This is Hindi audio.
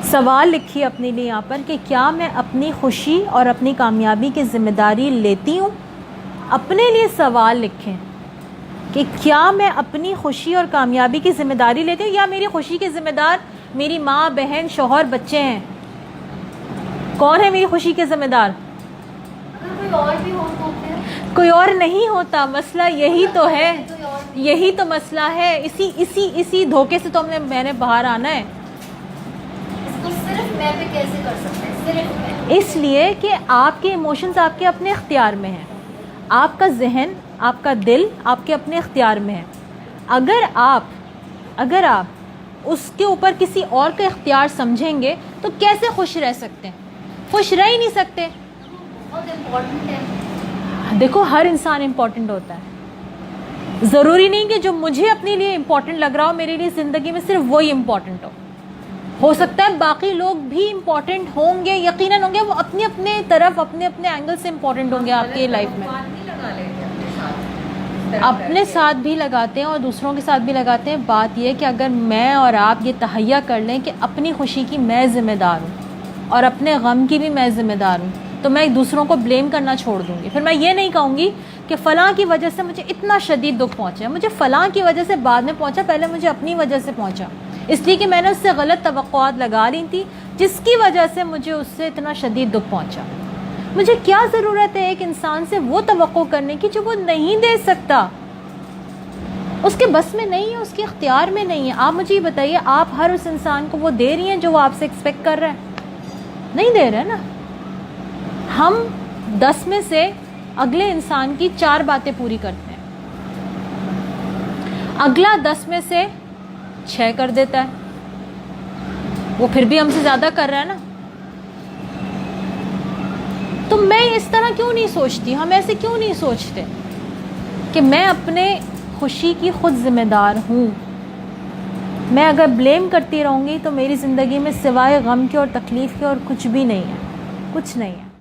सवाल लिखिए अपने लिए यहाँ पर कि क्या मैं अपनी खुशी और अपनी कामयाबी की ज़िम्मेदारी लेती हूँ। अपने लिए सवाल लिखें कि क्या मैं अपनी खुशी और कामयाबी की ज़िम्मेदारी लेती हूँ, या मेरी खुशी के ज़िम्मेदार मेरी माँ, बहन, शौहर, बच्चे हैं। कौन है मेरी खुशी के ज़िम्मेदार? कोई और भी हो तो फिर कोई और नहीं होता। मसला यही तो है, यही तो मसला है। इसी धोखे से तो मैंने बाहर आना है। इसको सिर्फ मैं पे कैसे कर सकते हैं? सिर्फ मैं। इसलिए कि आपके इमोशंस आपके अपने इख्तियार में हैं। आपका जहन, आपका दिल आपके अपने इख्तियार में है। अगर आप उसके ऊपर किसी और का इख्तियार समझेंगे तो कैसे खुश रह सकते हैं? खुश रह ही नहीं सकते। बहुत इम्पोर्टेंट है। देखो, हर इंसान इम्पोर्टेंट होता है। ज़रूरी नहीं कि जो मुझे अपने लिए इम्पोर्टेंट लग रहा हो मेरे लिए ज़िंदगी में सिर्फ वही इम्पोर्टेंट हो सकता है बाकी लोग भी इम्पोर्टेंट होंगे, यकीनन होंगे। वो अपने अपने तरफ, अपने अपने एंगल से इम्पोर्टेंट होंगे आपकी लाइफ में। अपने साथ भी लगाते हैं और दूसरों के साथ भी लगाते हैं। बात यह कि अगर मैं और आप ये तहैया कर लें कि अपनी खुशी की मैं ज़िम्मेदार हूँ और अपने गम की भी मैं ज़िम्मेदार हूँ, तो मैं दूसरों को ब्लेम करना छोड़ दूँगी। फिर मैं ये नहीं कहूँगी कि फ़लाँ की वजह से मुझे इतना शदीद दुख पहुँचा, मुझे फ़लाँ की वजह से बाद में पहुँचा, पहले मुझे अपनी वजह से पहुँचा, इसलिए कि मैंने उससे गलत तवक्कुआत लगा ली थी जिसकी वजह से मुझे उससे इतना शदीद दुख पहुँचा। मुझे क्या ज़रूरत है एक इंसान से वो तवक्को करने की जो वो नहीं दे सकता, उसके बस में नहीं है, उसके इख्तियार में नहीं है। आप मुझे ये बताइए, आप हर उस इंसान को वो दे रही हैं जो वो आपसे एक्सपेक्ट कर रहा है? नहीं दे रहे ना। हम 10 में से अगले इंसान की 4 बातें पूरी करते हैं, अगला 10 में से 6 कर देता है, वो फिर भी हमसे ज़्यादा कर रहा है ना। तो मैं इस तरह क्यों नहीं सोचती, हम ऐसे क्यों नहीं सोचते कि मैं अपने खुशी की खुद ज़िम्मेदार हूँ। मैं अगर ब्लेम करती रहूँगी तो मेरी ज़िंदगी में सिवाय गम के और तकलीफ़ के और कुछ भी नहीं है, कुछ नहीं है।